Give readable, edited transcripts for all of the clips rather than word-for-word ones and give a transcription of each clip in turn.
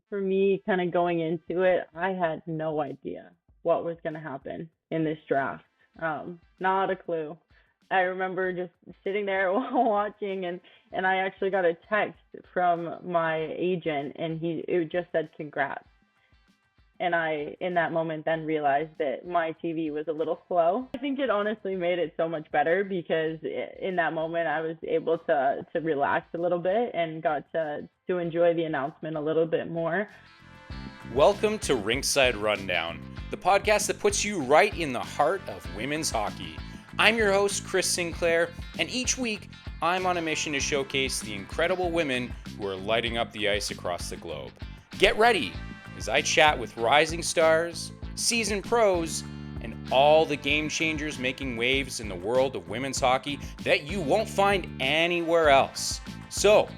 for me, kind of going into it, I had no idea what was going to happen in this draft. Not a clue. I remember just sitting there watching, and I actually got a text from my agent, and it just said congrats. And I, in that moment, then realized that my TV was a little slow. I think it honestly made it so much better because in that moment I was able to relax a little bit and got to enjoy the announcement a little bit more. Welcome to Rinkside Rundown, the podcast that puts you right in the heart of women's hockey. I'm your host, Chris Sinclair, and each week I'm on a mission to showcase the incredible women who are lighting up the ice across the globe. Get ready as I chat with rising stars, seasoned pros, and all the game changers making waves in the world of women's hockey that you won't find anywhere else. So,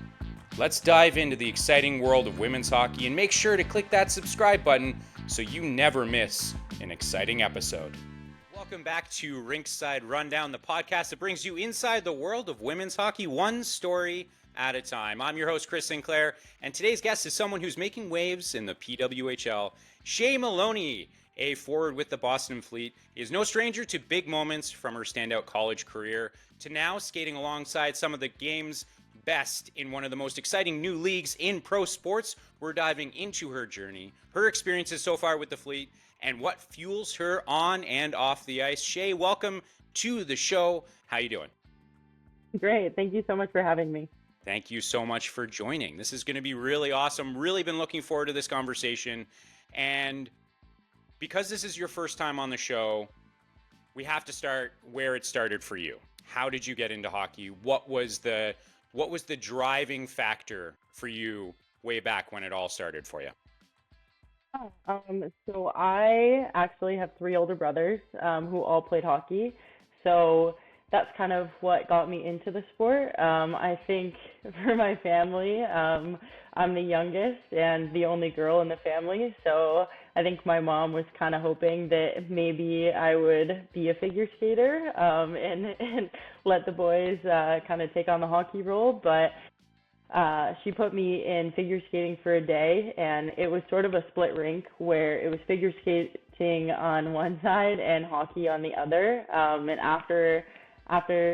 let's dive into the exciting world of women's hockey and make sure to click that subscribe button so you never miss an exciting episode. Welcome back to Rinkside Rundown, the podcast that brings you inside the world of women's hockey, one story at a time. I'm your host, Chris Sinclair, and today's guest is someone who's making waves in the PWHL. Shay Maloney, a forward with the Boston Fleet, is no stranger to big moments from her standout college career to now skating alongside some of the game's best in one of the most exciting new leagues in pro sports. We're diving into her journey, her experiences so far with the Fleet, and what fuels her on and off the ice. Shay, welcome to the show. How you doing? Great. Thank you so much for having me. Thank you so much for joining. This is going to be really awesome. Really been looking forward to this conversation. And because this is your first time on the show, we have to start where it started for you. How did you get into hockey? What was the driving factor for you way back when it all started for you? So I actually have three older brothers who all played hockey. So that's kind of what got me into the sport. I think for my family, I'm the youngest and the only girl in the family. So I think my mom was kind of hoping that maybe I would be a figure skater and let the boys kind of take on the hockey role. But she put me in figure skating for a day, and it was sort of a split rink where it was figure skating on one side and hockey on the other. And after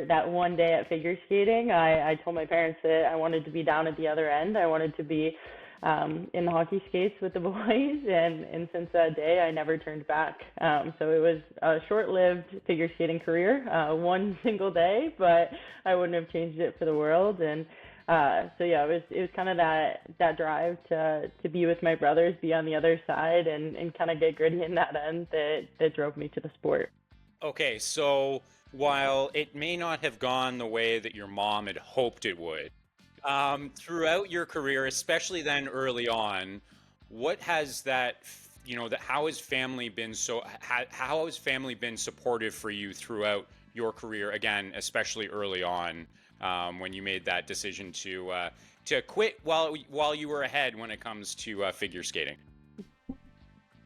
that one day at figure skating, I told my parents that I wanted to be down at the other end. I wanted to be in the hockey skates with the boys, and since that day, I never turned back. So it was a short-lived figure skating career, one single day, but I wouldn't have changed it for the world. And so yeah, it was kind of that drive to be with my brothers, be on the other side, and kind of get gritty in that end that drove me to the sport. Okay, so while it may not have gone the way that your mom had hoped it would, throughout your career, especially then early on, what has how has family been how has family been supportive for you throughout your career, again, especially early on, when you made that decision to quit while you were ahead when it comes to figure skating?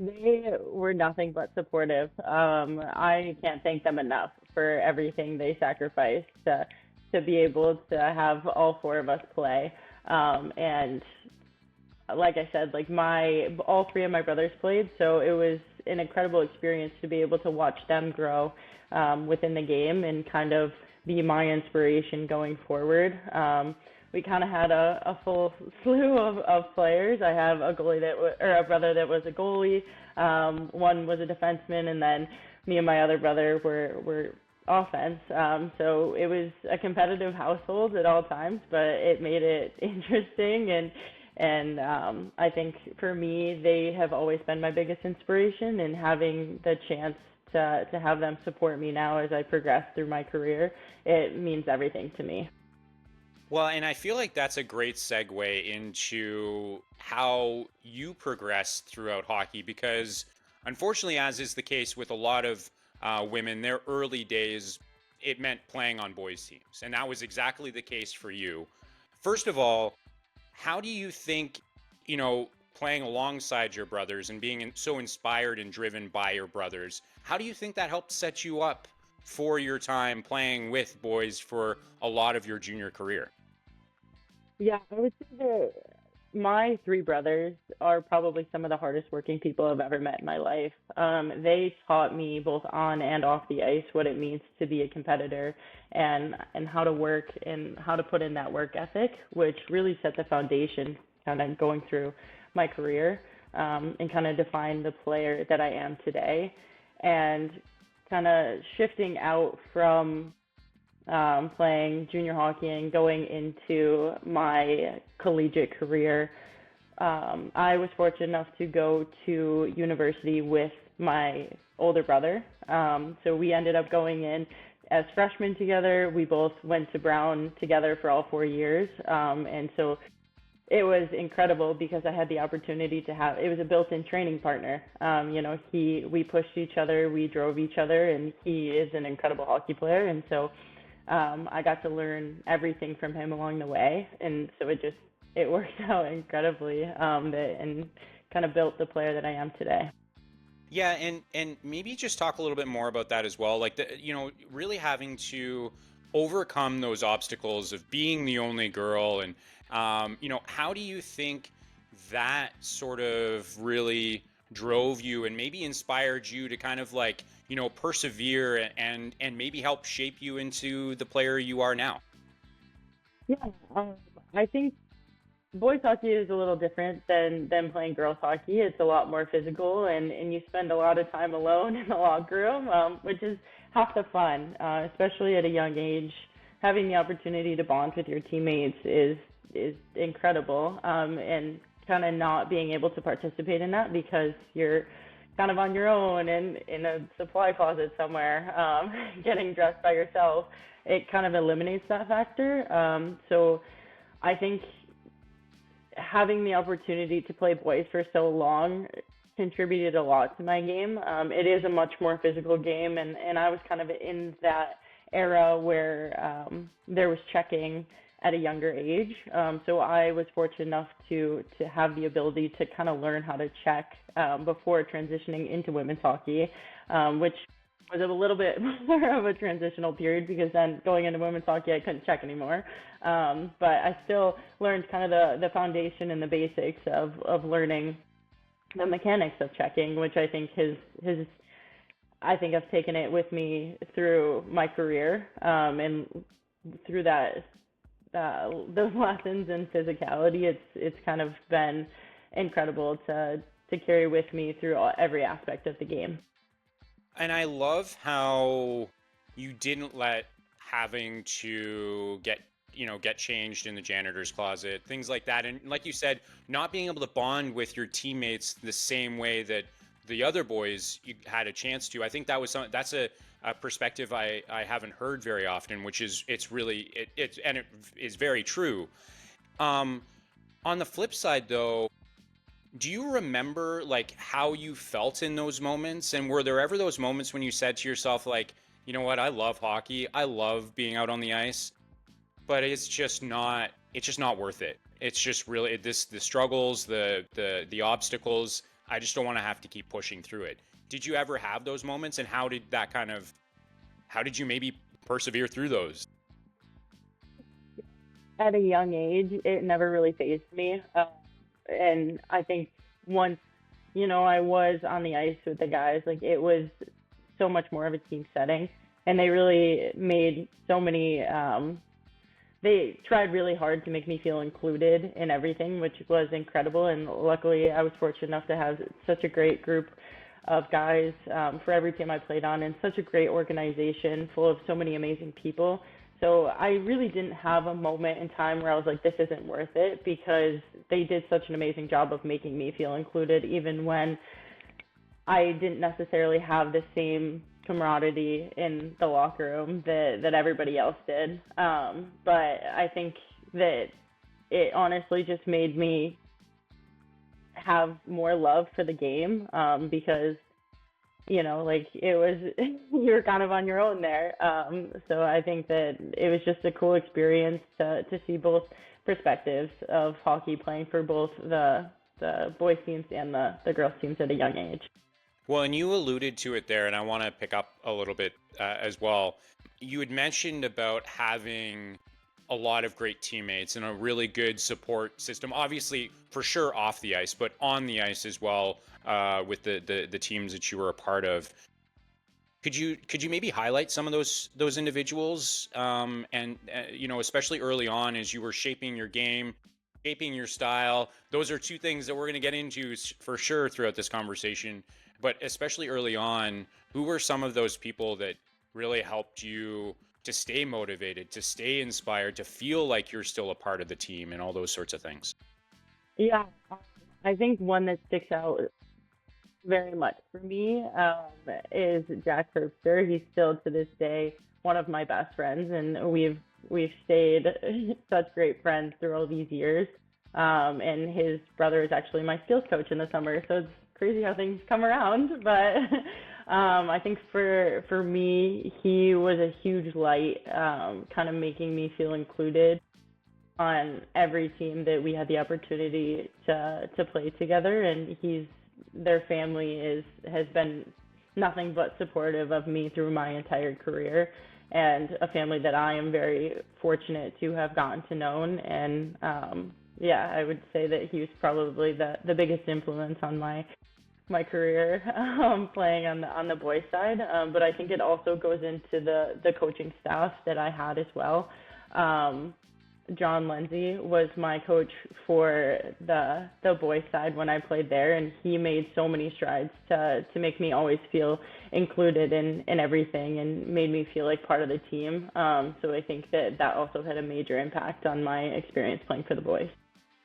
They were nothing but supportive. I can't thank them enough for everything they sacrificed to be able to have all four of us play. And like I said, all three of my brothers played, so it was an incredible experience to be able to watch them grow within the game and kind of be my inspiration going forward. We kind of had a full slew of players. I have a brother that was a goalie. One was a defenseman, and then me and my other brother were offense. So it was a competitive household at all times, but it made it interesting. And I think for me, they have always been my biggest inspiration, and having the chance to have them support me now as I progress through my career, it means everything to me. Well, and I feel like that's a great segue into how you progressed throughout hockey, because unfortunately, as is the case with a lot of women, their early days, it meant playing on boys' teams. And that was exactly the case for you. First of all, how do you think, playing alongside your brothers and being so inspired and driven by your brothers, how do you think that helped set you up for your time playing with boys for a lot of your junior career? Yeah, I would say that my three brothers are probably some of the hardest working people I've ever met in my life. They taught me both on and off the ice what it means to be a competitor and how to work and how to put in that work ethic, which really set the foundation kind of going through my career, and kind of define the player that I am today. And kind of shifting out from playing junior hockey and going into my collegiate career, I was fortunate enough to go to university with my older brother. So we ended up going in as freshmen together. We both went to Brown together for all 4 years. And so it was incredible because I had the opportunity to have, it was a built-in training partner. We pushed each other, we drove each other, and he is an incredible hockey player. And so I got to learn everything from him along the way. And so it worked out incredibly, and kind of built the player that I am today. Yeah, and maybe just talk a little bit more about that as well. Like, really having to overcome those obstacles of being the only girl. And, how do you think that sort of really drove you and maybe inspired you to kind of like, persevere and maybe help shape you into the player you are now? Yeah, I think boys hockey is a little different than playing girls hockey. It's a lot more physical, and you spend a lot of time alone in the locker room, which is half the fun, especially at a young age. Having the opportunity to bond with your teammates is incredible, and kind of not being able to participate in that because you're kind of on your own and in a supply closet somewhere, getting dressed by yourself, it kind of eliminates that factor. So I think having the opportunity to play boys for so long contributed a lot to my game. It is a much more physical game, and I was kind of in that era where there was checking at a younger age. So I was fortunate enough to have the ability to kind of learn how to check before transitioning into women's hockey, which was a little bit more of a transitional period because then going into women's hockey, I couldn't check anymore. But I still learned kind of the foundation and the basics of learning the mechanics of checking, which I think I think I've taken it with me through my career, and through those lessons in physicality, it's kind of been incredible to carry with me through every aspect of the game. And I love how you didn't let having to get changed in the janitor's closet, things like that. And like you said, not being able to bond with your teammates the same way that the other boys you had a chance to. I think that's a perspective I haven't heard very often, which is it is very true. On the flip side though, do you remember like how you felt in those moments? And were there ever those moments when you said to yourself, like, you know what, I love hockey, I love being out on the ice, but it's just not worth it. It's just really the struggles, the obstacles, I just don't want to have to keep pushing through it. Did you ever have those moments, and how did you maybe persevere through those? At a young age, it never really fazed me. And I think once, I was on the ice with the guys, like it was so much more of a team setting, and they really made so many, they tried really hard to make me feel included in everything, which was incredible. And luckily I was fortunate enough to have such a great group of guys, for every team I played on, and such a great organization full of so many amazing people. So I really didn't have a moment in time where I was like, this isn't worth it, because they did such an amazing job of making me feel included, even when I didn't necessarily have the same camaraderie in the locker room that everybody else did. But I think that it honestly just made me have more love for the game, because like it was, you were kind of on your own there. So I think that it was just a cool experience to see both perspectives of hockey, playing for both the boys teams and the girls teams at a young age. Well, and you alluded to it there, and I want to pick up a little bit as well. You had mentioned about having a lot of great teammates and a really good support system. Obviously, for sure, off the ice, but on the ice as well, with the teams that you were a part of. Could you maybe highlight some of those individuals, and especially early on as you were shaping your game, shaping your style? Those are two things that we're going to get into for sure throughout this conversation. But especially early on, who were some of those people that really helped you to stay motivated, to stay inspired, to feel like you're still a part of the team, and all those sorts of things? Yeah, I think one that sticks out very much for me is Jack Herbster. He's still to this day one of my best friends, and we've stayed such great friends through all these years. And his brother is actually my skills coach in the summer, so it's crazy how things come around. But I think for me, he was a huge light, kind of making me feel included on every team that we had the opportunity to play together. And their family has been nothing but supportive of me through my entire career, and a family that I am very fortunate to have gotten to know. And yeah, I would say that he was probably the biggest influence on my career, playing on the boys side. But I think it also goes into the coaching staff that I had as well. John Lindsay was my coach for the boys side when I played there, and he made so many strides to make me always feel included in everything, and made me feel like part of the team. So I think that also had a major impact on my experience playing for the boys.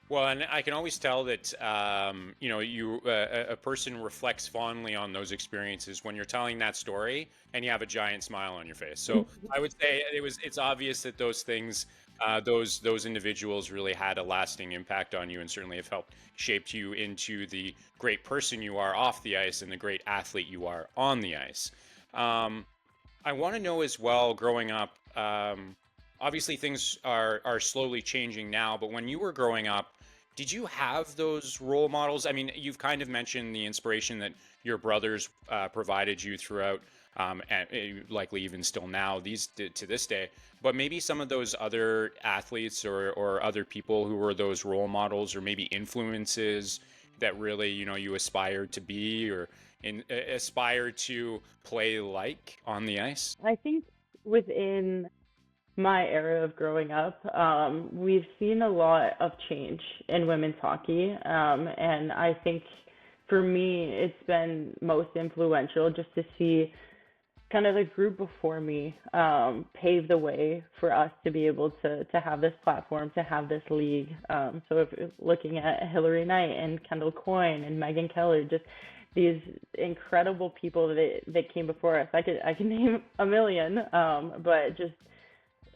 Well, and I can always tell that a person reflects fondly on those experiences when you're telling that story, and you have a giant smile on your face. So I would say it's obvious that those things, those individuals really had a lasting impact on you, and certainly have helped shaped you into the great person you are off the ice and the great athlete you are on the ice. I want to know as well, growing up, obviously things are slowly changing now, but when you were growing up, did you have those role models? I mean, you've kind of mentioned the inspiration that your brothers provided you throughout, and likely even still now to this day. But maybe some of those other athletes or other people who were those role models, or maybe influences that really you aspired to be, or aspired to play like on the ice. I think within my era of growing up, we've seen a lot of change in women's hockey. And I think for me, it's been most influential just to see kind of the group before me pave the way for us to be able to have this platform, to have this league. So if looking at Hillary Knight and Kendall Coyne and Megan Keller, just these incredible people that came before us. I can name a million, but just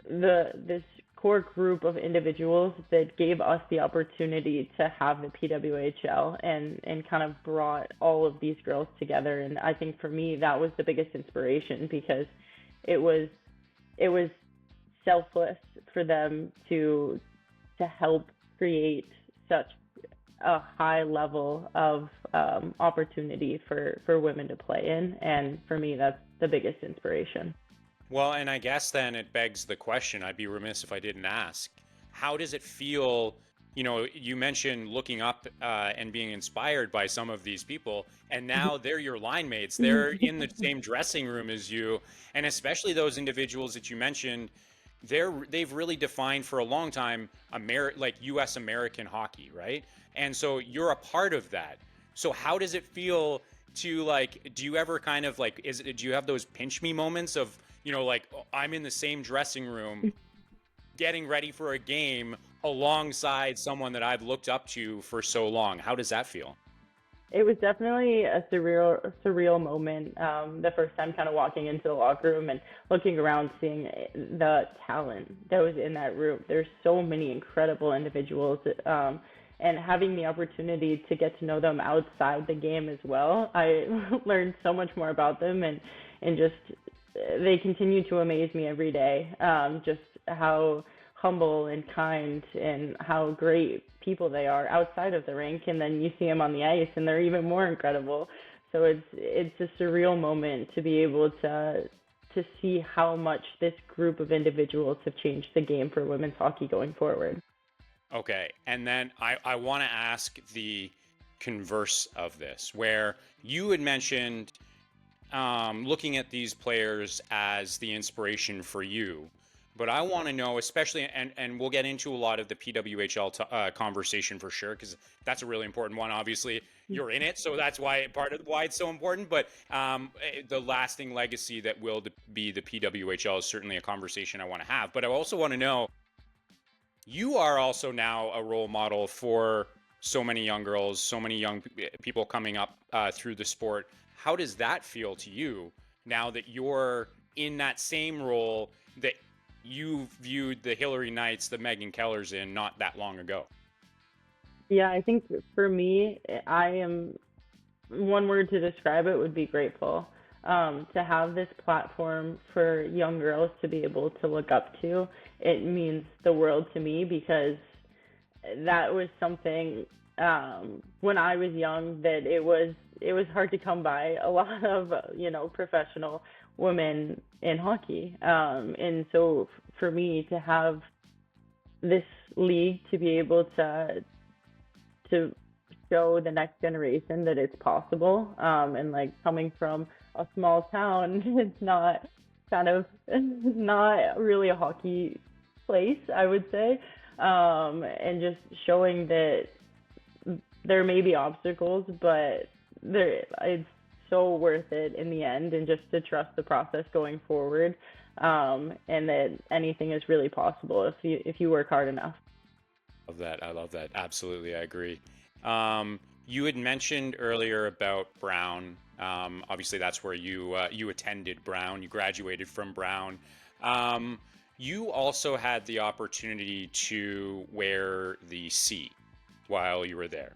this core group of individuals that gave us the opportunity to have the PWHL and kind of brought all of these girls together. And I think for me, that was the biggest inspiration, because it was selfless for them to help create such a high level of opportunity for women to play in. And for me, that's the biggest inspiration. Well, and I guess then it begs the question, I'd be remiss if I didn't ask, how does it feel? You mentioned looking up and being inspired by some of these people, and now they're your line mates. They're in the same dressing room as you, and especially those individuals that you mentioned, they've really defined for a long time like U.S. American hockey, right? And so you're a part of that. So how does it feel to do you ever kind of do you have those pinch me moments of, I'm in the same dressing room getting ready for a game alongside someone that I've looked up to for so long? How does that feel? It was definitely a surreal moment. The first time kind of walking into the locker room and looking around, seeing the talent that was in that room. There's so many incredible individuals, and having the opportunity to get to know them outside the game as well. I learned so much more about them, and just they continue to amaze me every day. Just how humble and kind and how great people they are outside of the rink, and then you see them on the ice and they're even more incredible. So it's a surreal moment to be able to to see how much this group of individuals have changed the game for women's hockey going forward. Okay, and then I want to ask the converse of this, where you had mentioned looking at these players as the inspiration for you. But I want to know, especially, and we'll get into a lot of the PWHL conversation for sure, because that's a really important one. Obviously, you're in it, so that's why part of why it's so important. But the lasting legacy that will be the PWHL is certainly a conversation I want to have. But I also want to know, you are also now a role model for so many young girls, so many young people coming up through the sport. How does that feel to you now that you're in that same role that you viewed the Hillary Knights, the Megan Kellers in not that long ago? Yeah, I think for me, I am, one word to describe it would be grateful. To have this platform for young girls to be able to look up to, it means the world to me, because that was something when I was young that it was hard to come by a lot of professional women in hockey, and so for me to have this league to be able to show the next generation that it's possible, and like coming from a small town, it's not really a hockey place, I would say, and just showing that there may be obstacles, but it's so worth it in the end, and just to trust the process going forward, and that anything is really possible if you work hard enough. I love that. Absolutely, I agree. You had mentioned earlier about Brown. Obviously, that's where you attended Brown. You graduated from Brown. You also had the opportunity to wear the C while you were there.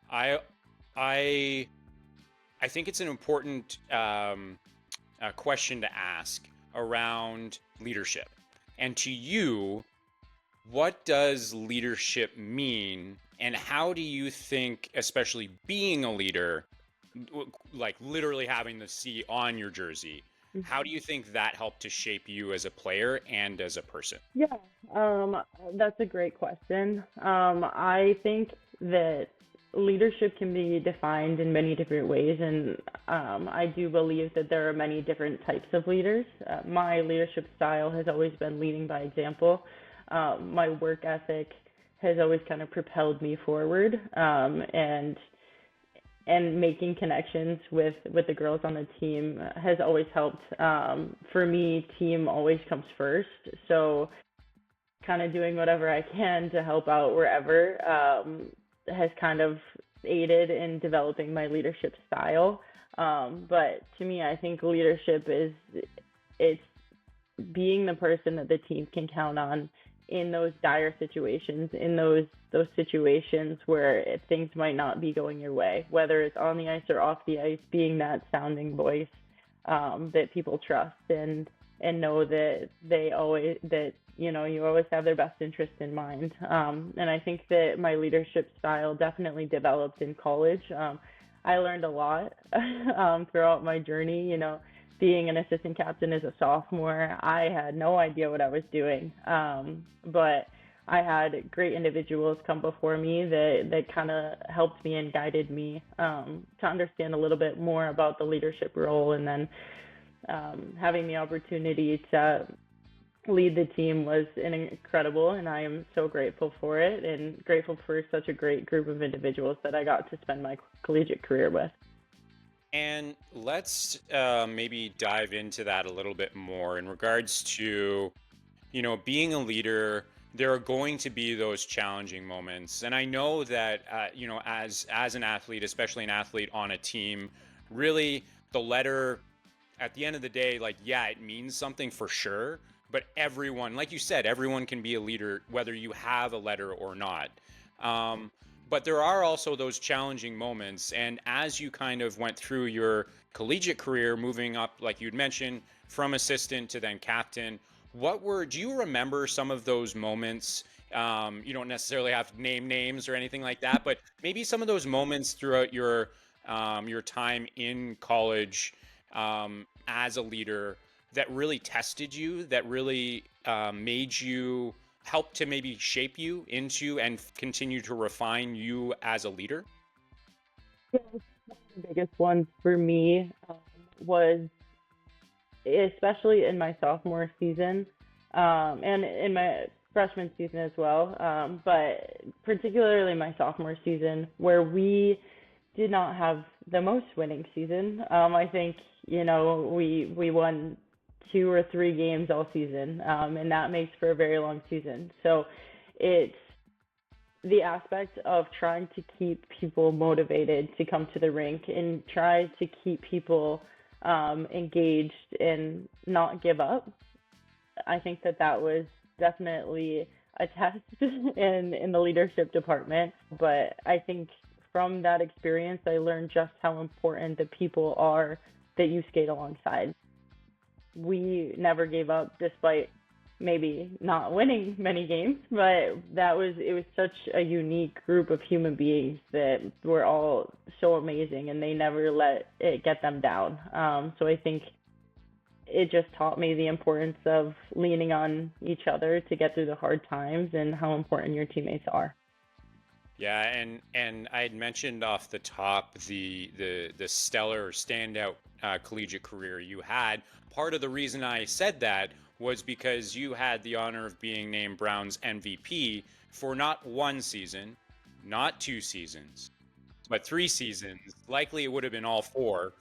I think it's an important question to ask around leadership. And to you, what does leadership mean, and how do you think, especially being a leader, like literally having the C on your jersey, how do you think that helped to shape you as a player and as a person? Yeah, that's a great question. I think that leadership can be defined in many different ways, and I do believe that there are many different types of leaders. My leadership style has always been leading by example. My work ethic has always kind of propelled me forward, and making connections with the girls on the team has always helped. For me, team always comes first, so kind of doing whatever I can to help out wherever has kind of aided in developing my leadership style. But to me, I think leadership it's being the person that the team can count on in those dire situations, in those situations where things might not be going your way, whether it's on the ice or off the ice, being that sounding voice that people trust and know that you always have their best interest in mind. And I think that my leadership style definitely developed in college. I learned a lot throughout my journey. Being an assistant captain as a sophomore, I had no idea what I was doing. But I had great individuals come before me that kind of helped me and guided me to understand a little bit more about the leadership role, and then having the opportunity to lead the team was incredible, and I am so grateful for it, and grateful for such a great group of individuals that I got to spend my collegiate career with. And let's maybe dive into that a little bit more in regards to, being a leader. There are going to be those challenging moments. And I know that, as an athlete, especially an athlete on a team, really the letter at the end of the day, it means something for sure. But everyone, like you said, everyone can be a leader, whether you have a letter or not. But there are also those challenging moments. And as you kind of went through your collegiate career, moving up, like you'd mentioned, from assistant to then captain, do you remember some of those moments? You don't necessarily have to name names or anything like that, but maybe some of those moments throughout your time in college as a leader that really tested you, that really made you help to maybe shape you into and continue to refine you as a leader? Yeah, one of the biggest ones for me was especially in my sophomore season, and in my freshman season as well, but particularly my sophomore season, where we did not have the most winning season. I think we won 2 or 3 games all season, and that makes for a very long season. So it's the aspect of trying to keep people motivated to come to the rink and try to keep people engaged and not give up. I think that was definitely a test in the leadership department. But I think from that experience, I learned just how important the people are that you skate alongside. We never gave up despite maybe not winning many games, but it was such a unique group of human beings that were all so amazing and they never let it get them down. So I think it just taught me the importance of leaning on each other to get through the hard times and how important your teammates are. Yeah, and I had mentioned off the top the stellar standout collegiate career you had. Part of the reason I said that was because you had the honor of being named Brown's MVP for not one season, not 2 seasons, but 3 seasons. Likely it would have been all 4.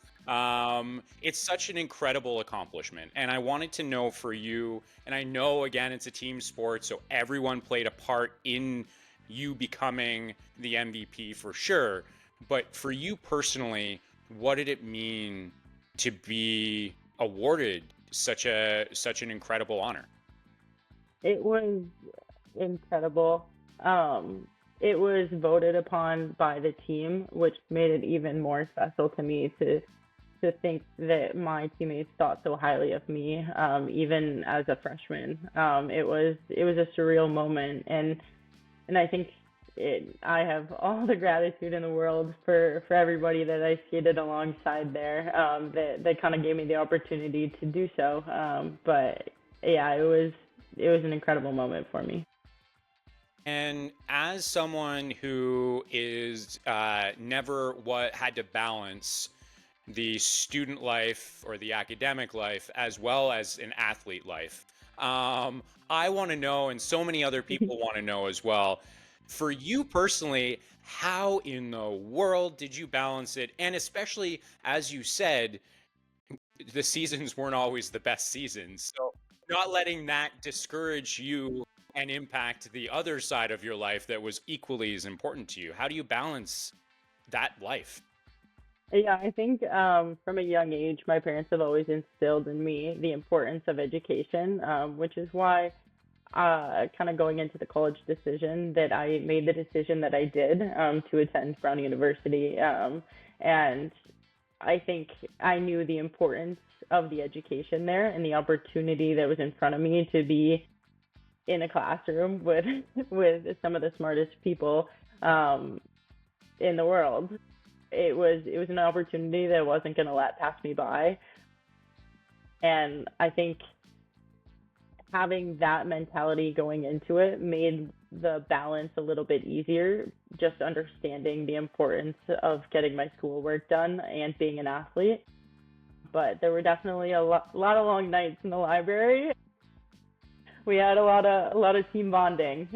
It's such an incredible accomplishment. And I wanted to know for you, and I know, again, it's a team sport, so everyone played a part in you becoming the MVP for sure. But for you personally, what did it mean to be awarded such an incredible honor? It was incredible. It was voted upon by the team, which made it even more special to me to think that my teammates thought so highly of me, even as a freshman. It was a surreal moment, and I think I have all the gratitude in the world for everybody that I skated alongside there, that kind of gave me the opportunity to do so. But yeah, it was an incredible moment for me. And as someone who is never had to balance the student life or the academic life as well as an athlete life, I want to know, and so many other people want to know as well, for you personally, how in the world did you balance it? And especially, as you said, the seasons weren't always the best seasons. So not letting that discourage you and impact the other side of your life that was equally as important to you. How do you balance that life? Yeah, I think from a young age, my parents have always instilled in me the importance of education, which is why, kind of going into the college decision, that I made the decision that I did, to attend Brown University. And I think I knew the importance of the education there and the opportunity that was in front of me to be in a classroom with with some of the smartest people in the world. It was an opportunity that I wasn't going to let pass me by. And I think having that mentality going into it made the balance a little bit easier, just understanding the importance of getting my schoolwork done and being an athlete. But there were definitely a lot of long nights in the library. We had a lot of team bonding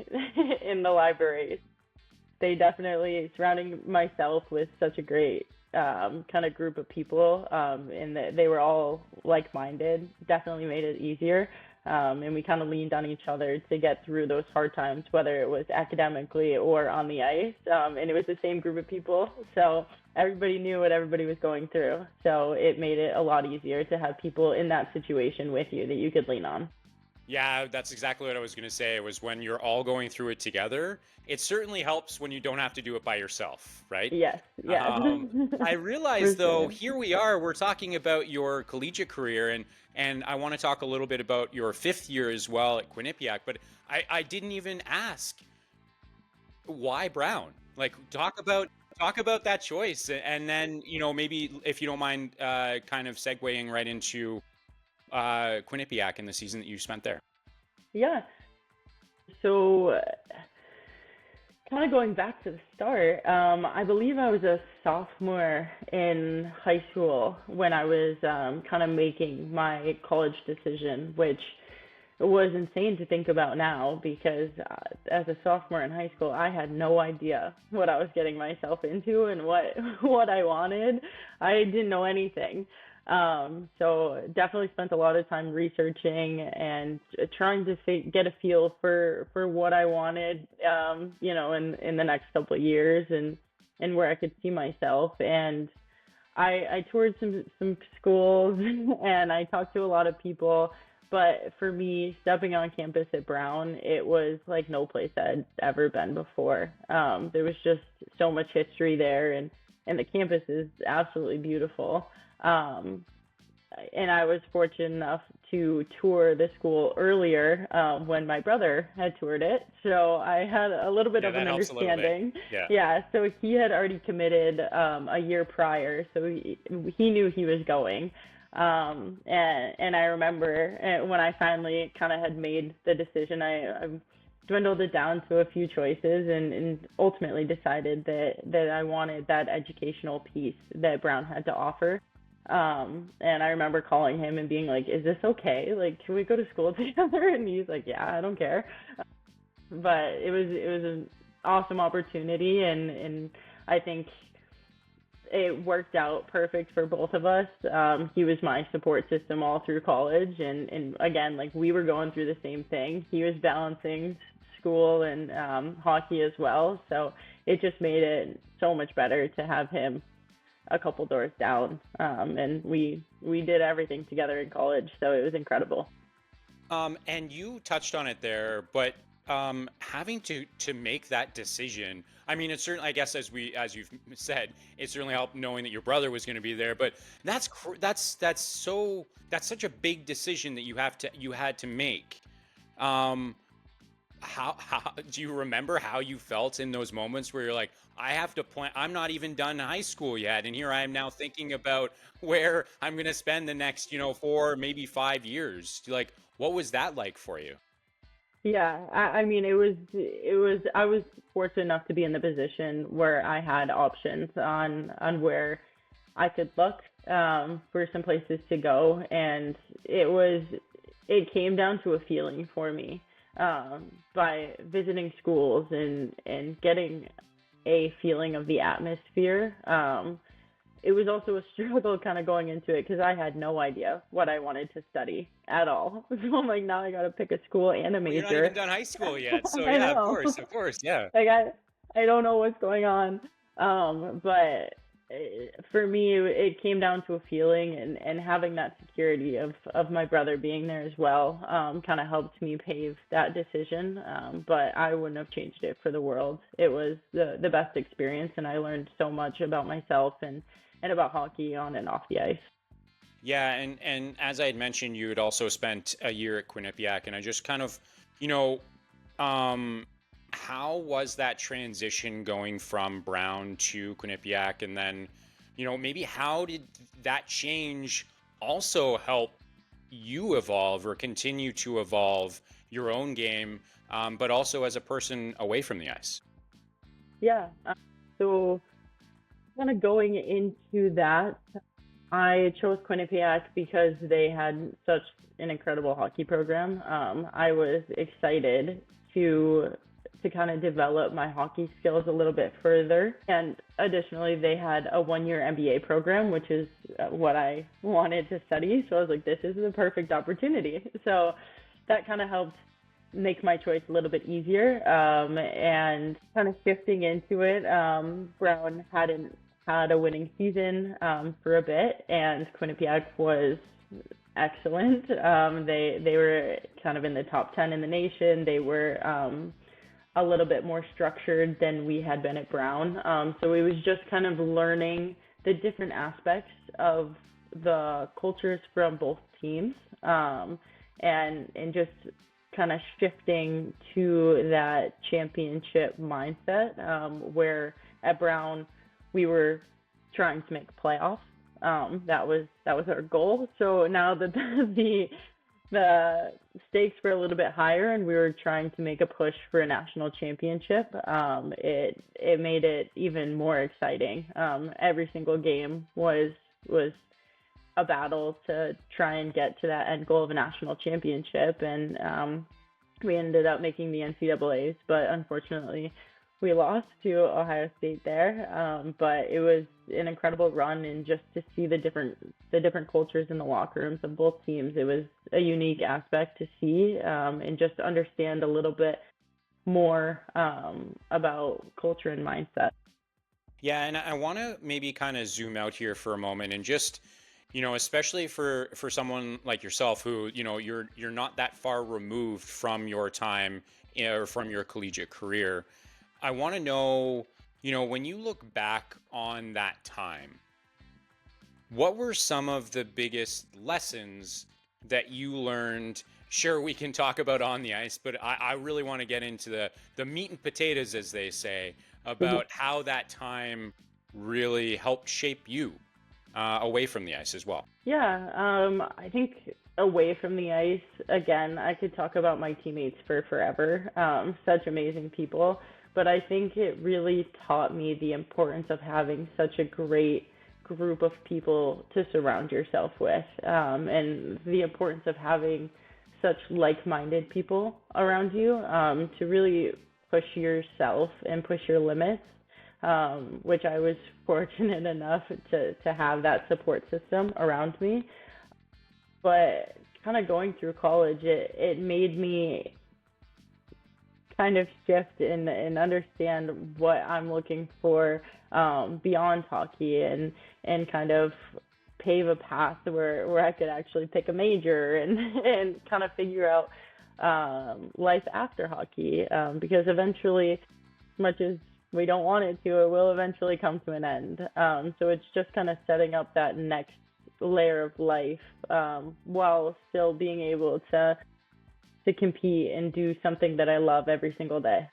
in the library. They definitely, surrounding myself with such a great kind of group of people, and they were all like-minded, definitely made it easier. And we kind of leaned on each other to get through those hard times, whether it was academically or on the ice. And it was the same group of people, so everybody knew what everybody was going through. So it made it a lot easier to have people in that situation with you that you could lean on. Yeah, that's exactly what I was going to say. It was when you're all going through it together. It certainly helps when you don't have to do it by yourself, right? Yes, yes. I For realize though, sure. here we are, we're talking about your collegiate career, and I want to talk a little bit about your 5th year as well at Quinnipiac, but I didn't even ask why Brown? Like talk about that choice, and then, maybe if you don't mind kind of segueing right into Quinnipiac and the season that you spent there? Yeah. So kind of going back to the start, I believe I was a sophomore in high school when I was kind of making my college decision, which was insane to think about now because as a sophomore in high school, I had no idea what I was getting myself into and what I wanted. I didn't know anything. So definitely spent a lot of time researching and trying to get a feel for what I wanted, in the next couple of years and where I could see myself. And I toured some schools and I talked to a lot of people. But for me, stepping on campus at Brown, it was like no place I'd ever been before. There was just so much history there, and the campus is absolutely beautiful. And I was fortunate enough to tour the school earlier when my brother had toured it. So I had a little bit of an understanding. Yeah, so he had already committed a year prior, so he knew he was going. And I remember when I finally kind of had made the decision, I dwindled it down to a few choices and ultimately decided that I wanted that educational piece that Brown had to offer. And I remember calling him and being like, is this okay? Like, can we go to school together? And he's like, yeah, I don't care. But it was an awesome opportunity, and I think it worked out perfect for both of us. He was my support system all through college, and again, like, we were going through the same thing. He was balancing school and hockey as well, so it just made it so much better to have him a couple doors down. And we did everything together in college, so it was incredible. And you touched on it there, but having to make that decision, I mean, it's certainly, I guess, as you've said, it certainly helped knowing that your brother was going to be there. But that's such a big decision that you had to make. How do you remember how you felt in those moments where you're like, I have to plan, I'm not even done high school yet, and here I am now thinking about where I'm going to spend the next 4, maybe 5 years. Like, what was that like for you? Yeah, I mean, it was, I was fortunate enough to be in the position where I had options on where I could look for some places to go, and it came down to a feeling for me by visiting schools and getting a feeling of the atmosphere. It was also a struggle kind of going into it because I had no idea what I wanted to study at all. So I'm like, now I got to pick a school and a Well, you're not major. even done high school yet, so I yeah, know. of course, yeah. Like I don't know what's going on. But for me, it came down to a feeling, and having that security of my brother being there as well kind of helped me pave that decision. But I wouldn't have changed it for the world. It was the best experience, and I learned so much about myself and about hockey on and off the ice. Yeah, and as I had mentioned, you had also spent a year at Quinnipiac, and I just kind of, how was that transition going from Brown to Quinnipiac, and then, maybe how did that change also help you evolve or continue to evolve your own game, but also as a person away from the ice? Yeah. So kind of going into that, I chose Quinnipiac because they had such an incredible hockey program. I was excited to kind of develop my hockey skills a little bit further. And additionally, they had a 1-year MBA program, which is what I wanted to study. So I was like, this is the perfect opportunity. So that kind of helped make my choice a little bit easier. And kind of shifting into it, Brown hadn't had a winning season for a bit, and Quinnipiac was excellent. They were kind of in the top 10 in the nation. They were a little bit more structured than we had been at Brown. So it was just kind of learning the different aspects of the cultures from both teams, and just kind of shifting to that championship mindset, where at Brown we were trying to make playoffs. That was our goal. So now that the stakes were a little bit higher and we were trying to make a push for a national championship, it made it even more exciting. Every single game was a battle to try and get to that end goal of a national championship, and we ended up making the NCAAs, but unfortunately we lost to Ohio State there. But it was an incredible run, and just to see the different cultures in the locker rooms of both teams, it was a unique aspect to see, and just to understand a little bit more about culture and mindset. Yeah, and I want to maybe kind of zoom out here for a moment and just, especially for someone like yourself who, you're not that far removed from your time or from your collegiate career. I want to know, when you look back on that time, what were some of the biggest lessons that you learned? Sure, we can talk about on the ice, but I really want to get into the meat and potatoes, as they say, about how that time really helped shape you away from the ice as well. Yeah, I think away from the ice, again, I could talk about my teammates for forever. Such amazing people. But I think it really taught me the importance of having such a great group of people to surround yourself with, and the importance of having such like-minded people around you, to really push yourself and push your limits, which I was fortunate enough to have that support system around me. But kind of going through college, it made me kind of shift and understand what I'm looking for beyond hockey, and kind of pave a path where I could actually pick a major and kind of figure out life after hockey, because eventually, as much as we don't want it to, it will eventually come to an end. So it's just kind of setting up that next layer of life, while still being able to compete and do something that I love every single day.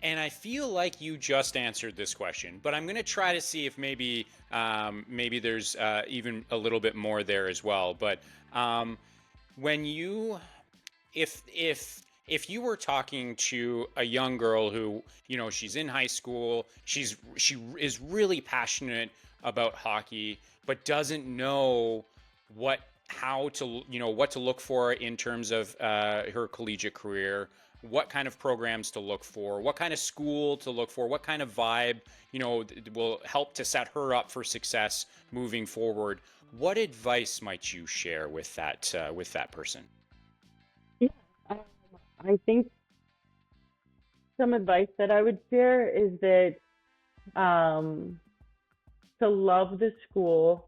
And I feel like you just answered this question, but I'm going to try to see if maybe there's even a little bit more there as well. But when you, if you were talking to a young girl who, she's in high school, she is really passionate about hockey, but doesn't know what to look for in terms of her collegiate career, what kind of programs to look for, what kind of school to look for, what kind of vibe, will help to set her up for success moving forward. What advice might you share with that person? Yeah, I think some advice that I would share is that, to love the school,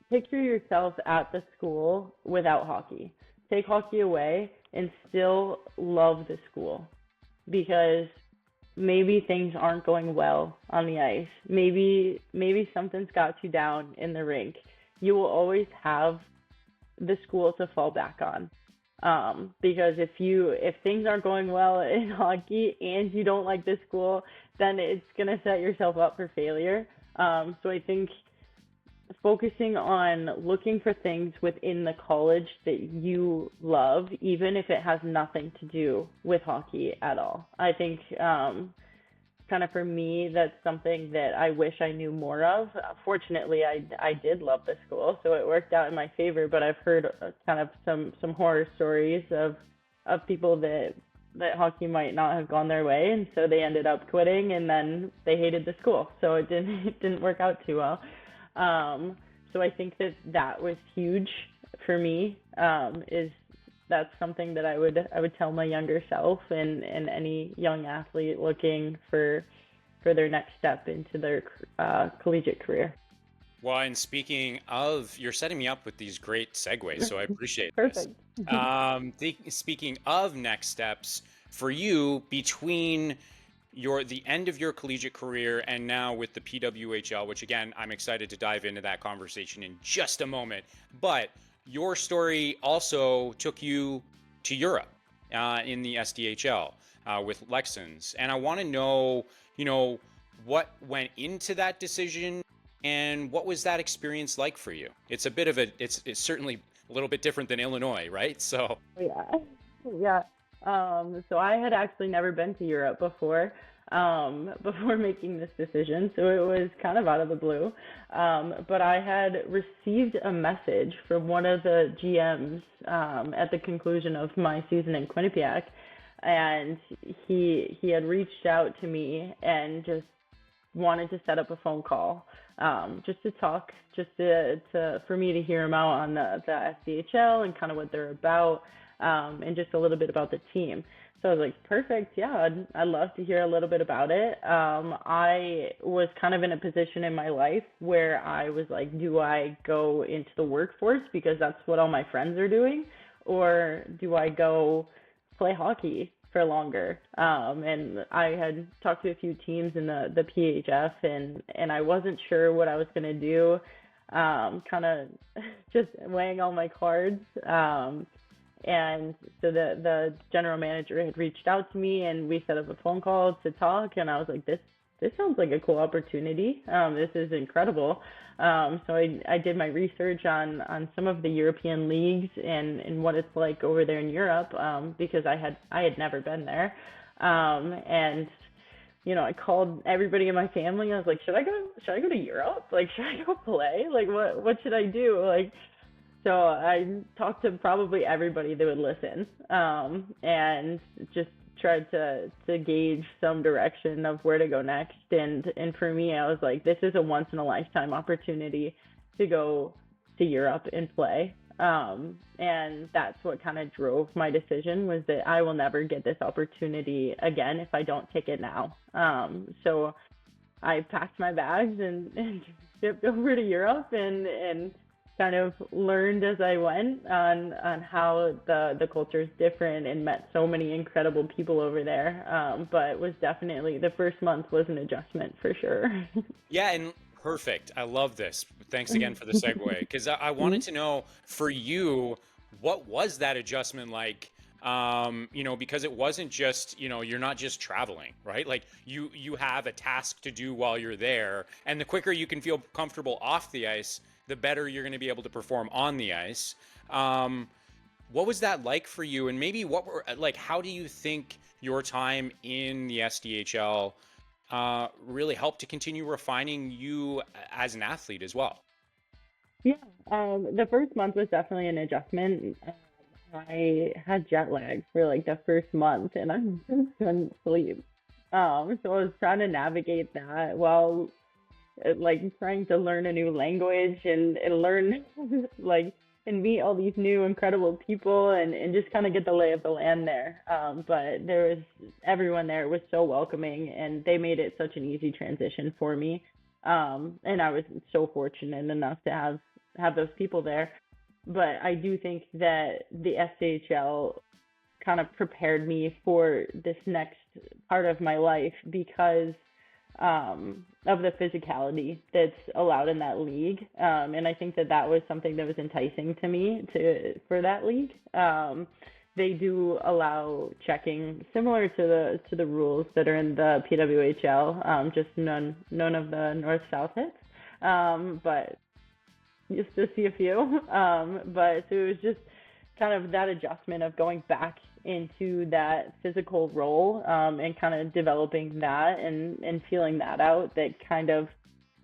picture yourself at the school without hockey. Take hockey away and still love the school, because maybe things aren't going well on the ice. Maybe something's got you down in the rink. You will always have the school to fall back on. Because if things aren't going well in hockey and you don't like the school, then it's gonna set yourself up for failure. So I think focusing on looking for things within the college that you love, even if it has nothing to do with hockey at all. I think, kind of for me, that's something that I wish I knew more of. Fortunately, I did love the school, so it worked out in my favor. But I've heard kind of some horror stories of people that hockey might not have gone their way, and so they ended up quitting, and then they hated the school, so it didn't work out too well. So I think that was huge for me. That's something that I would tell my younger self, and any young athlete looking for their next step into their collegiate career. Well, and speaking of, you're setting me up with these great segues, so I appreciate Perfect. this. Speaking of next steps for you, between the end of your collegiate career and now with the PWHL, which again, I'm excited to dive into that conversation in just a moment. But your story also took you to Europe in the SDHL with Lexans. And I want to know, what went into that decision. And what was that experience like for you? It's a bit of it's certainly a little bit different than Illinois, right? So, Yeah. Yeah. So I had actually never been to Europe before, before making this decision. So it was kind of out of the blue. But I had received a message from one of the GMs, at the conclusion of my season in Quinnipiac, and he had reached out to me and just wanted to set up a phone call, just to talk, just to for me to hear him out on the SDHL and kind of what they're about, and just a little bit about the team. So I was like, perfect, yeah, I'd love to hear a little bit about it. I was kind of in a position in my life where I was like, do I go into the workforce because that's what all my friends are doing, or do I go play hockey for longer? And I had talked to a few teams in the PHF, and I wasn't sure what I was going to do, kind of just weighing all my cards. And so the general manager had reached out to me, and we set up a phone call to talk, and I was like, this sounds like a cool opportunity. This is incredible. So I did my research on some of the European leagues and what it's like over there in Europe, because I had never been there. And I called everybody in my family. I was like, should I go to Europe? Like, should I go play? Like, what should I do? Like, so I talked to probably everybody that would listen, and just tried to gauge some direction of where to go next. And for me, I was like, this is a once in a lifetime opportunity to go to Europe and play. And that's what kind of drove my decision, was that I will never get this opportunity again if I don't take it now. So I packed my bags and shipped over to Europe and kind of learned as I went on how the culture is different, and met so many incredible people over there. But it was definitely, the first month was an adjustment for sure. yeah, and perfect. I love this. Thanks again for the segue, because I wanted to know, for you, what was that adjustment like? Because it wasn't just, you're not just traveling, right? Like you have a task to do while you're there, and the quicker you can feel comfortable off the ice, the better you're going to be able to perform on the ice. What was that like for you? And maybe how do you think your time in the SDHL really helped to continue refining you as an athlete as well? Yeah, the first month was definitely an adjustment. I had jet lag for like the first month, and I just couldn't sleep. So I was trying to navigate that while like trying to learn a new language and learn like and meet all these new incredible people and just kind of get the lay of the land there. But everyone there was so welcoming, and they made it such an easy transition for me. And I was so fortunate enough to have those people there. But I do think that the SHL kind of prepared me for this next part of my life, because of the physicality that's allowed in that league. And I think that was something that was enticing to me for that league. They do allow checking similar to the rules that are in the PWHL, just none of the north-south hits, but just to see a few. But so it was just kind of that adjustment of going back into that physical role, and kind of developing that and feeling that out. That kind of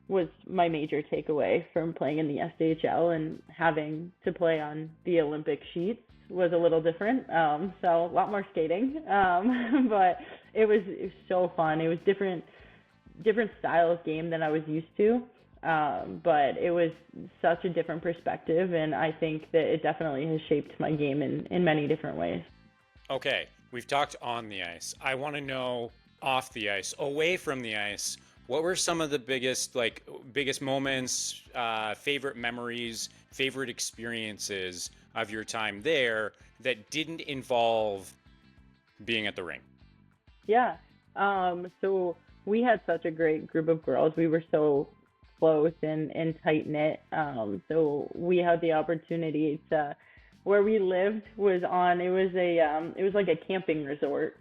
was my major takeaway from playing in the SDHL, and having to play on the Olympic sheets was a little different. So a lot more skating, but it was so fun. It was different style of game than I was used to. But it was such a different perspective, and I think that it definitely has shaped my game in many different ways. Okay, we've talked on the ice. I want to know off the ice, away from the ice, what were some of the biggest moments, favorite memories, favorite experiences of your time there that didn't involve being at the rink? Yeah, so we had such a great group of girls. We were so close and tight knit. So we had the opportunity to, where we lived was it was like a camping resort.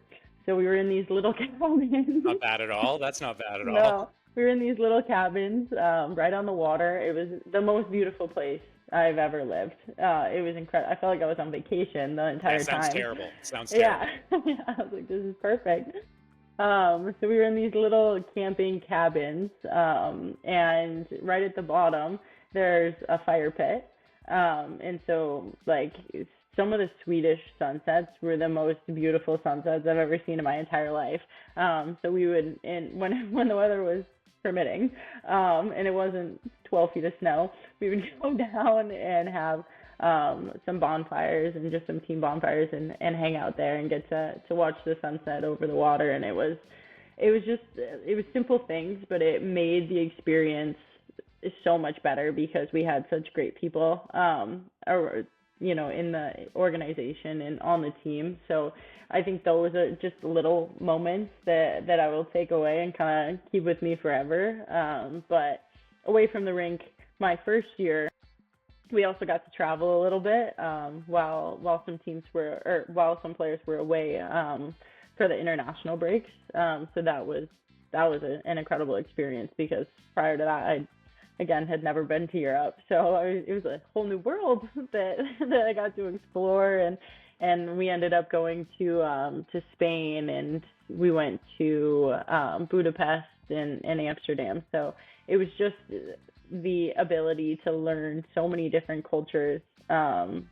So we were in these little cabins. Not bad at all. That's not bad at all. No, we were in these little cabins right on the water. It was the most beautiful place I've ever lived. It was incredible. I felt like I was on vacation the That entire sounds time. terrible. Sounds Yeah, terrible. yeah. I was like, this is perfect. So we were in these little camping cabins, and right at the bottom there's a fire pit. And so like some of the Swedish sunsets were the most beautiful sunsets I've ever seen in my entire life. So we would, and when the weather was permitting, and it wasn't 12 feet of snow, we would go down and have some bonfires and just some team bonfires and hang out there and get to watch the sunset over the water. And it was simple things, but it made the experience so much better because we had such great people, or, in the organization and on the team. So I think those are just little moments that I will take away and kind of keep with me forever. But away from the rink, my first year, we also got to travel a little bit, while some players were away, for the international breaks. So that was an incredible experience because prior to that, I again had never been to Europe, so it was a whole new world that I got to explore, and we ended up going to Spain, and we went to Budapest and Amsterdam. So it was just the ability to learn so many different cultures, and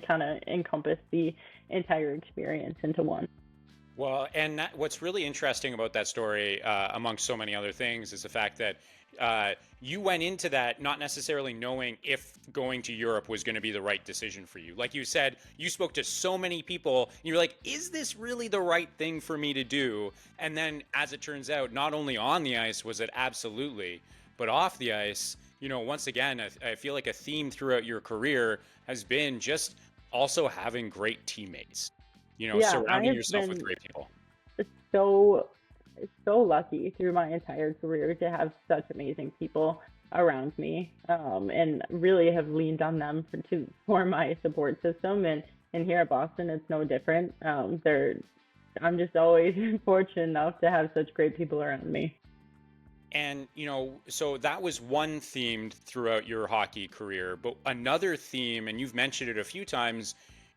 kind of encompass the entire experience into one. Well, and what's really interesting about that story, amongst so many other things, is the fact that you went into that not necessarily knowing if going to Europe was going to be the right decision for you. Like you said, you spoke to so many people, and you're like, is this really the right thing for me to do? And then, as it turns out, not only on the ice was it absolutely, but off the ice, once again, I feel like a theme throughout your career has been just also having great teammates, Yeah, I surrounding have yourself with been great people. so so lucky through my entire career to have such amazing people around me, and really have leaned on them to form my support system. And here at Boston, it's no different. I'm just always fortunate enough to have such great people around me. And, so that was one theme throughout your hockey career, but another theme, and you've mentioned it a few times,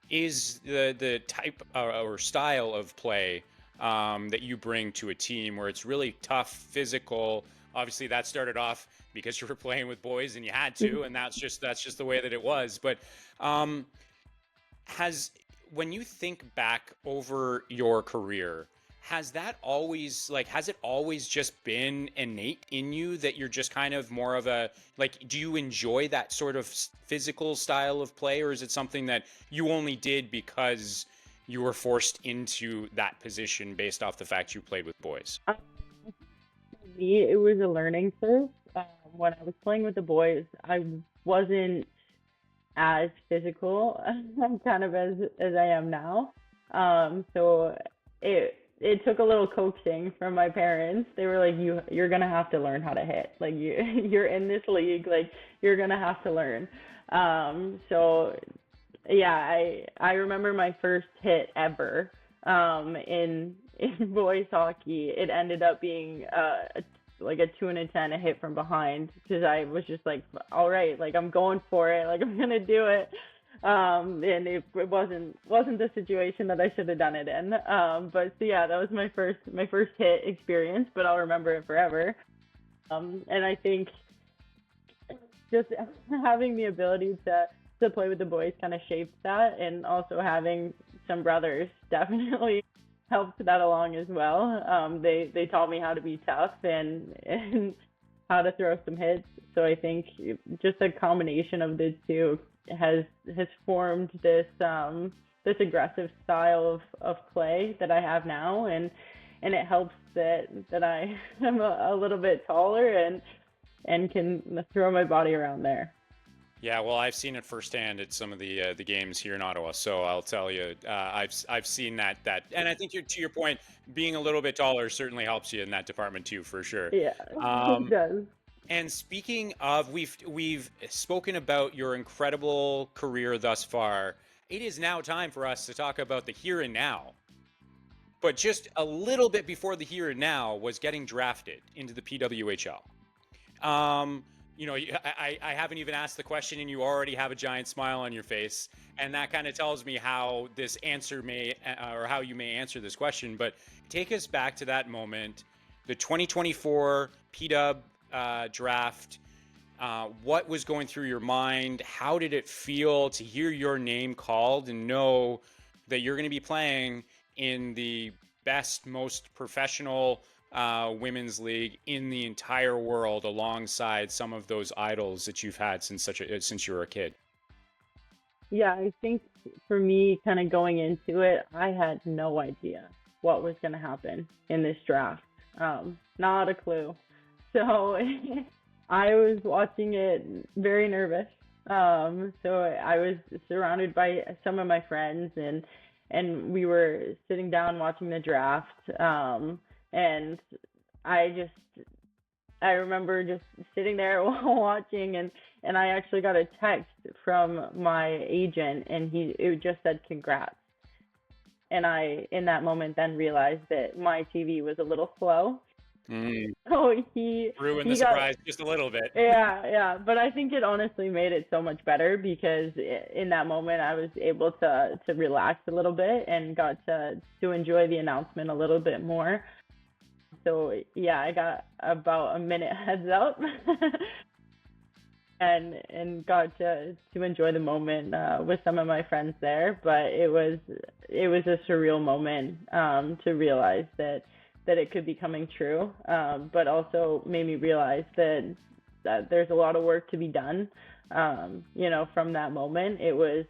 is the type or style of play, that you bring to a team where it's really tough, physical. Obviously, that started off because you were playing with boys and you had to, and that's just the way that it was. But um, has when you think back over your career, has it always just been innate in you that you're just kind of more of a, like, do you enjoy that sort of physical style of play, or is it something that you only did because you were forced into that position based off the fact you played with boys? For me, it was a learning curve. When I was playing with the boys, I wasn't as physical kind of as I am now. So it took a little coaxing from my parents. They were like, you're gonna have to learn how to hit. Like you're in this league, like you're gonna have to learn. So yeah, I remember my first hit ever, in boys hockey. It ended up being like a 2 and a 10, a hit from behind, because I was just like, all right, like I'm going for it, like I'm gonna do it. And it wasn't the situation that I should have done it in. But so yeah, that was my first hit experience, but I'll remember it forever. And I think just having the ability to play with the boys kind of shaped that, and also having some brothers definitely helped that along as well. They taught me how to be tough and how to throw some hits. So I think just a combination of the two has formed this aggressive style of play that I have now, and it helps that I am a little bit taller and can throw my body around there. Yeah, well, I've seen it firsthand at some of the games here in Ottawa. So I'll tell you, I've seen that, and I think to your point, being a little bit taller certainly helps you in that department too, for sure. Yeah, it Um, does. and speaking of, we've spoken about your incredible career thus far. It is now time for us to talk about the here and now. but just a little bit before the here and now was getting drafted into the PWHL. I haven't even asked the question and you already have a giant smile on your face. And that kind of tells me how this answer or how you may answer this question. But take us back to that moment, the 2024 PW draft. What was going through your mind? How did it feel to hear your name called and know that you're going to be playing in the best, most professional women's league in the entire world, alongside some of those idols that you've had since you were a kid? Yeah, I think for me, kind of going into it, I had no idea what was going to happen in this draft. Not a clue. So I was watching it very nervous. So I was surrounded by some of my friends, and we were sitting down watching the draft. And I remember just sitting there watching, and I actually got a text from my agent, and it just said congrats. And I, in that moment, then realized that my TV was a little slow. So he ruined the surprise just a little bit. Yeah. But I think it honestly made it so much better, because in that moment I was able to relax a little bit and got to enjoy the announcement a little bit more. So yeah, I got about a minute heads up and got to enjoy the moment with some of my friends there. But it was a surreal moment to realize that it could be coming true, but also made me realize that there's a lot of work to be done. From that moment, it was,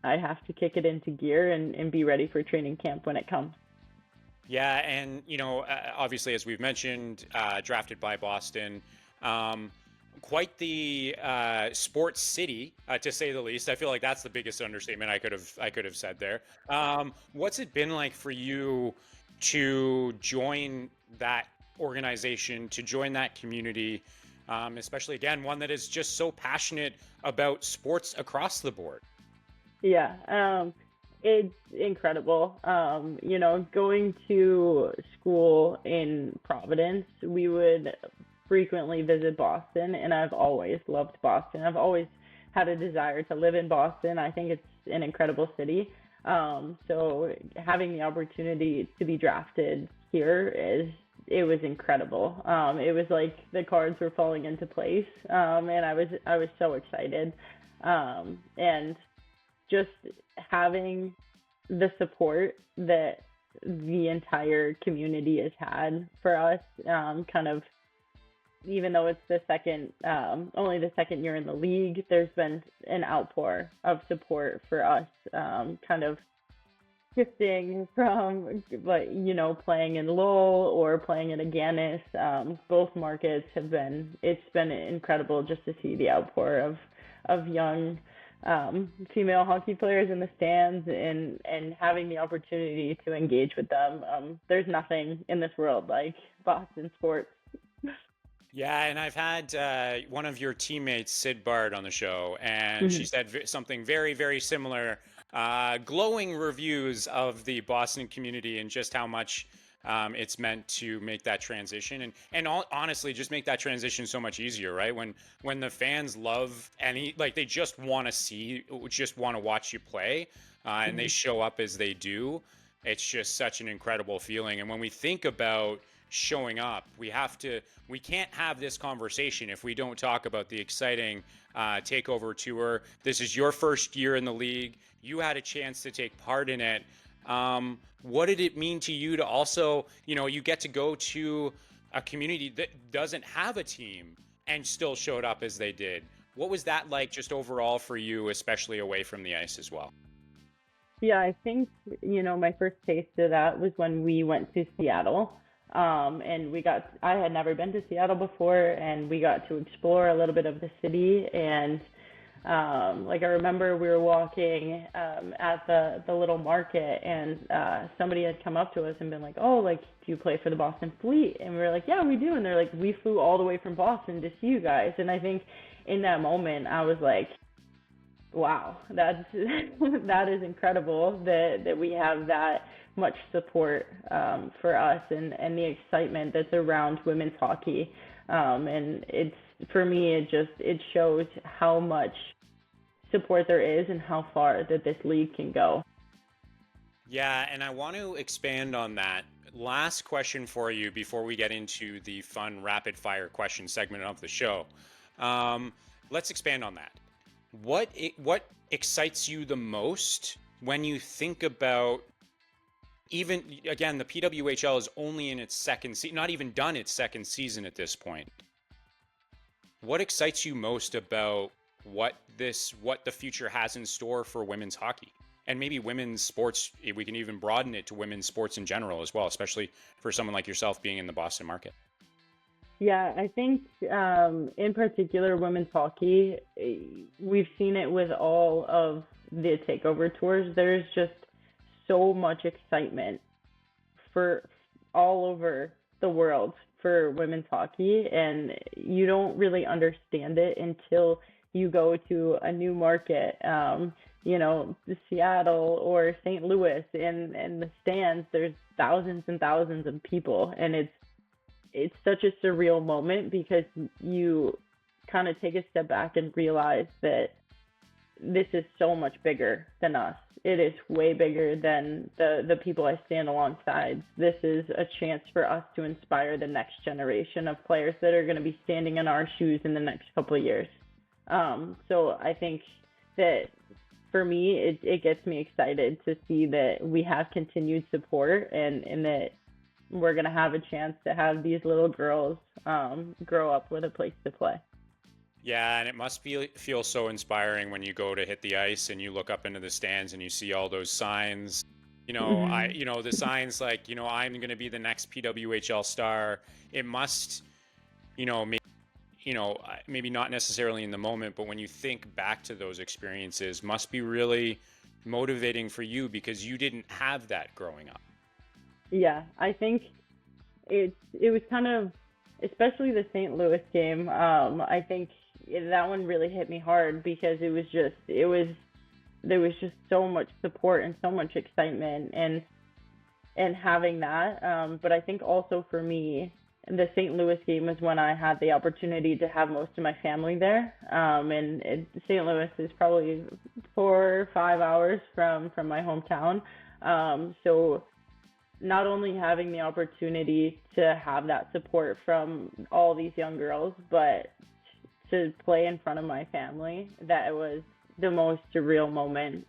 I have to kick it into gear and be ready for training camp when it comes. Yeah, and obviously, as we've mentioned, drafted by Boston, quite the sports city, to say the least. I feel like that's the biggest understatement I could have said there. What's it been like for you to join that organization, to join that community, especially, again, one that is just so passionate about sports across the board? Yeah, it's incredible. Going to school in Providence, we would frequently visit Boston, and I've always loved Boston. I've always had a desire to live in Boston. I think it's an incredible city. So having the opportunity to be drafted here it was incredible. It was like the cards were falling into place, and I was so excited. And just having the support that the entire community has had for us, kind of, even though it's only the second year in the league, there's been an outpour of support for us, kind of shifting from, playing in Lowell or playing in Aganis. Both markets it's been incredible just to see the outpour of young female hockey players in the stands and having the opportunity to engage with them. There's nothing in this world like Boston sports. Yeah, and I've had one of your teammates, Sid Bard, on the show, and she said something very, very similar, glowing reviews of the Boston community and just how much it's meant to make that transition and honestly just make that transition so much easier, right? When the fans love they just want to watch you play, and they show up as they do. It's just such an incredible feeling. And when we think about showing up, we can't have this conversation if we don't talk about the exciting Takeover tour. This is your first year in the league. You had a chance to take part in it. What did it mean to you to also, you get to go to a community that doesn't have a team and still showed up as they did? What was that like just overall for you, especially away from the ice as well? Yeah, I think, my first taste of that was when we went to Seattle. And I had never been to Seattle before, and we got to explore a little bit of the city. And I remember we were walking at the little market, and somebody had come up to us and been like, "Oh, do you play for the Boston Fleet?" And we were like, "Yeah, we do." And they're like, "We flew all the way from Boston to see you guys." And I think in that moment I was like, wow, that is incredible that we have that much support for us and the excitement that's around women's hockey. And it's, for me, it shows how much support there is and how far that this league can go. Yeah, and I want to expand on that. Last question for you before we get into the fun rapid fire question segment of the show. Let's expand on that. What excites you the most when you think about, even again, the PWHL is only in its second season, not even done its second season at this point. What excites you most about what the future has in store for women's hockey? And maybe women's sports, we can even broaden it to women's sports in general as well, especially for someone like yourself being in the Boston market. Yeah, I think in particular, women's hockey, we've seen it with all of the Takeover tours. There's just so much excitement for all over the world for women's hockey, and you don't really understand it until you go to a new market. Seattle or St. Louis, in the stands, there's thousands and thousands of people, and it's such a surreal moment because you kind of take a step back and realize that this is so much bigger than us. It is way bigger than the people I stand alongside. This is a chance for us to inspire the next generation of players that are going to be standing in our shoes in the next couple of years. So I think that for me, it gets me excited to see that we have continued support and that we're going to have a chance to have these little girls grow up with a place to play. Yeah, and it must feel so inspiring when you go to hit the ice and you look up into the stands and you see all those signs. The signs like, I'm going to be the next PWHL star. It must, maybe not necessarily in the moment, but when you think back to those experiences, must be really motivating for you because you didn't have that growing up. Yeah, I think it was kind of, especially the St. Louis game, I think that one really hit me hard because there was just so much support and so much excitement and having that. But I think also for me, the St. Louis game was when I had the opportunity to have most of my family there. And St. Louis is probably 4 or 5 hours from my hometown. So not only having the opportunity to have that support from all these young girls, but to play in front of my family, that was the most surreal moment.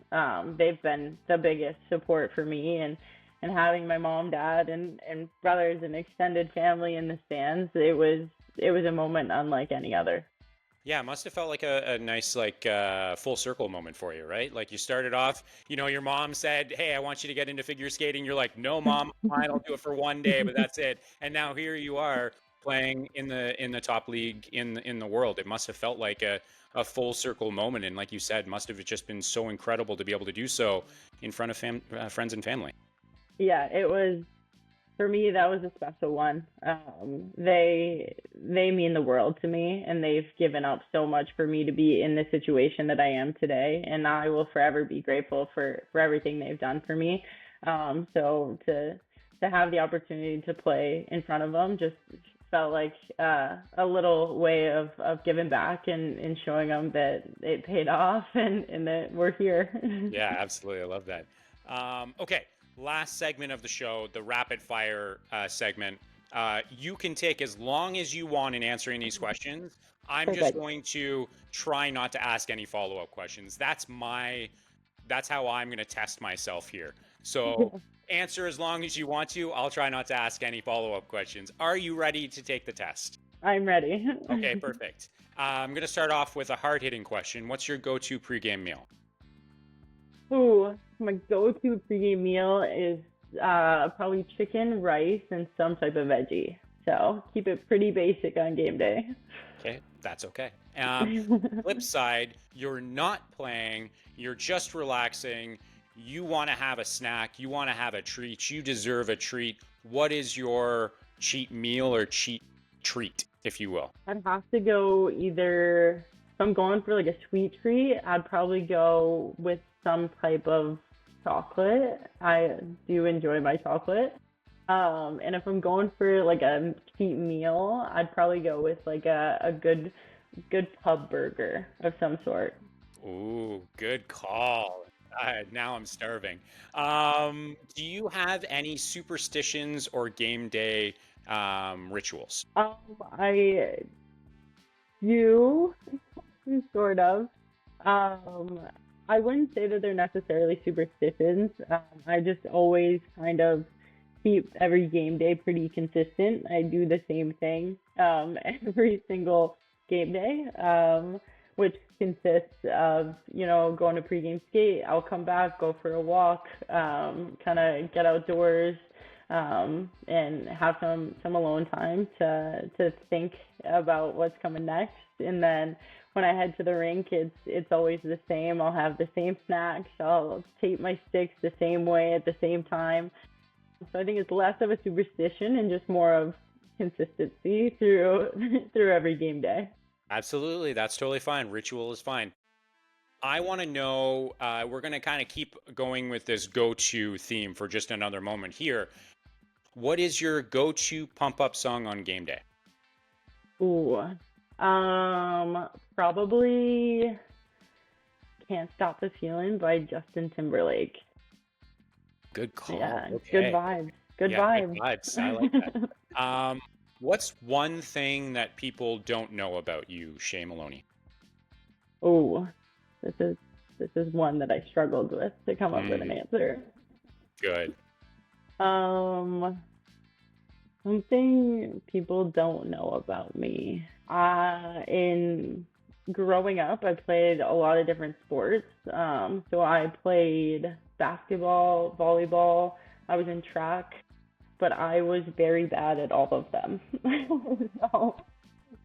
They've been the biggest support for me, and having my mom, dad, and brothers and extended family in the stands, it was a moment unlike any other. Yeah, it must have felt like a nice, full circle moment for you, right? Like you started off, your mom said, "Hey, I want you to get into figure skating." You're like, "No, Mom, fine, I'll do it for one day, but that's it." And now here you are playing in the top league in the world. It must have felt like a full circle moment, and like you said, must have just been so incredible to be able to do so in front of friends and family. Yeah, it was. For me, that was a special one. They mean the world to me, and they've given up so much for me to be in the situation that I am today, and I will forever be grateful for everything they've done for me. So to have the opportunity to play in front of them just felt like a little way of giving back and showing them that it paid off and that we're here. Yeah, absolutely. I love that. Okay. Last segment of the show, the rapid fire segment. You can take as long as you want in answering these questions. I'm just going to try not to ask any follow-up questions. That's how I'm going to test myself here. So answer as long as you want to. I'll try not to ask any follow-up questions. Are you ready to take the test? I'm ready. Okay, perfect. I'm going to start off with a hard-hitting question. What's your go-to pregame meal? Ooh, my go-to pregame meal is probably chicken, rice, and some type of veggie. So keep it pretty basic on game day. Okay, that's okay. Flip side, you're not playing, you're just relaxing, you want to have a snack, you want to have a treat, you deserve a treat. What is your cheat meal or cheat treat, if you will? I'd have to go either, if I'm going for like a sweet treat, I'd probably go with some type of chocolate. I do enjoy my chocolate. And if I'm going for like a cheap meal, I'd probably go with like a good pub burger of some sort. Ooh, good call. Now I'm starving. Do you have any superstitions or game day rituals? I do sort of. Um, I wouldn't say that they're necessarily superstitions. I just always kind of keep every game day pretty consistent. I do the same thing every single game day, which consists of, going to pregame skate. I'll come back, go for a walk, kind of get outdoors, and have some alone time to think about what's coming next. And then when I head to the rink, it's always the same. I'll have the same snacks. I'll tape my sticks the same way at the same time. So I think it's less of a superstition and just more of consistency through through every game day. Absolutely. That's totally fine. Ritual is fine. I want to know, we're going to kind of keep going with this go-to theme for just another moment here. What is your go-to pump-up song on game day? Ooh, probably "Can't Stop the Feeling" by Justin Timberlake. Good call. Yeah, Okay. good vibes. Good vibes. Good vibes. I like that. What's one thing that people don't know about you, Shay Maloney? Oh, this is one that I struggled with to come up with an answer. Good. Something people don't know about me. In growing up, I played a lot of different sports. So I played basketball, volleyball. I was in track, but I was very bad at all of them.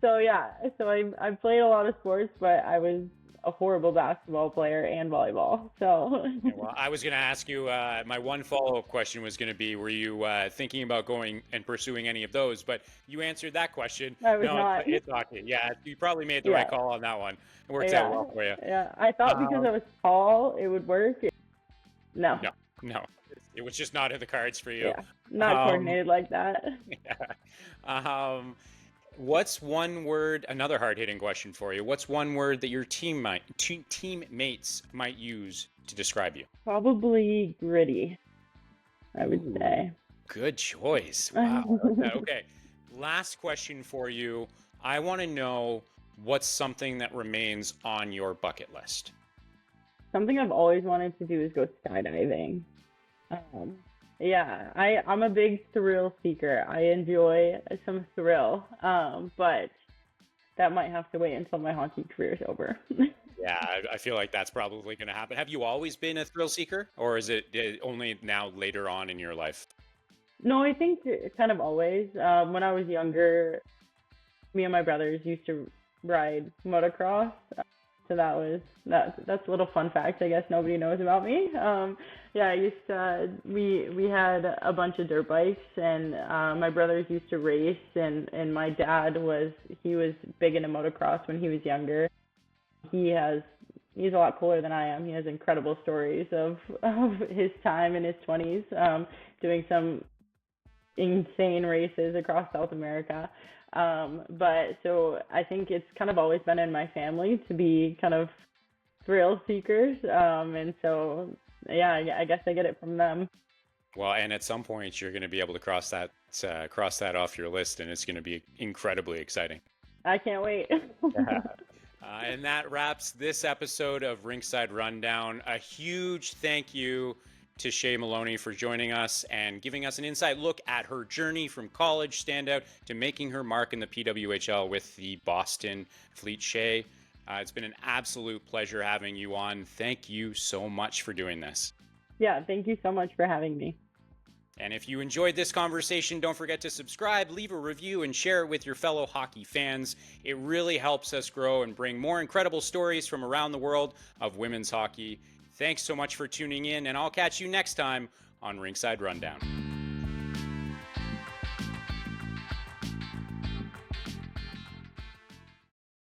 So yeah, so I played a lot of sports, but I was a horrible basketball player and volleyball. So Yeah, well, I was going to ask you, my one follow-up question was going to be, were you thinking about going and pursuing any of those? But you answered that question. I was No, not. it's hockey. Yeah, you probably made the right call on that one. It works out well for you. Yeah, I thought because I was tall, it would work. No. No. It was just not in the cards for you. Yeah, not coordinated like that. Yeah. What's one word, another hard-hitting question for you. What's one word that your teammates might use to describe you? Probably gritty, I would say. Good choice. Wow. Okay. Last question for you. I want to know what's something that remains on your bucket list. Something I've always wanted to do is go skydiving. Yeah, I'm a big thrill seeker. I enjoy some thrill, but that might have to wait until my hockey career is over. Yeah, I feel like that's probably going to happen. Have you always been a thrill seeker, or is it only now later on in your life? No, I think kind of always. When I was younger, me and my brothers used to ride motocross. So that's a little fun fact I guess nobody knows about me. Yeah, I used to, we had a bunch of dirt bikes, and my brothers used to race, and my dad was big into motocross when he was younger. He's a lot cooler than I am. He has incredible stories of his time in his 20s, doing some insane races across South America. But so I think it's kind of always been in my family to be kind of thrill seekers. And so, yeah, I guess I get it from them. Well, and at some point you're going to be able to cross that off your list, and it's going to be incredibly exciting. I can't wait. And that wraps this episode of Rinkside Rundown. A huge thank you to Shay Maloney for joining us and giving us an inside look at her journey from college standout to making her mark in the PWHL with the Boston Fleet. Shay, it's been an absolute pleasure having you on. Thank you so much for doing this. Yeah, thank you so much for having me. And if you enjoyed this conversation, don't forget to subscribe, leave a review, and share it with your fellow hockey fans. It really helps us grow and bring more incredible stories from around the world of women's hockey. Thanks so much for tuning in, and I'll catch you next time on Rinkside Rundown.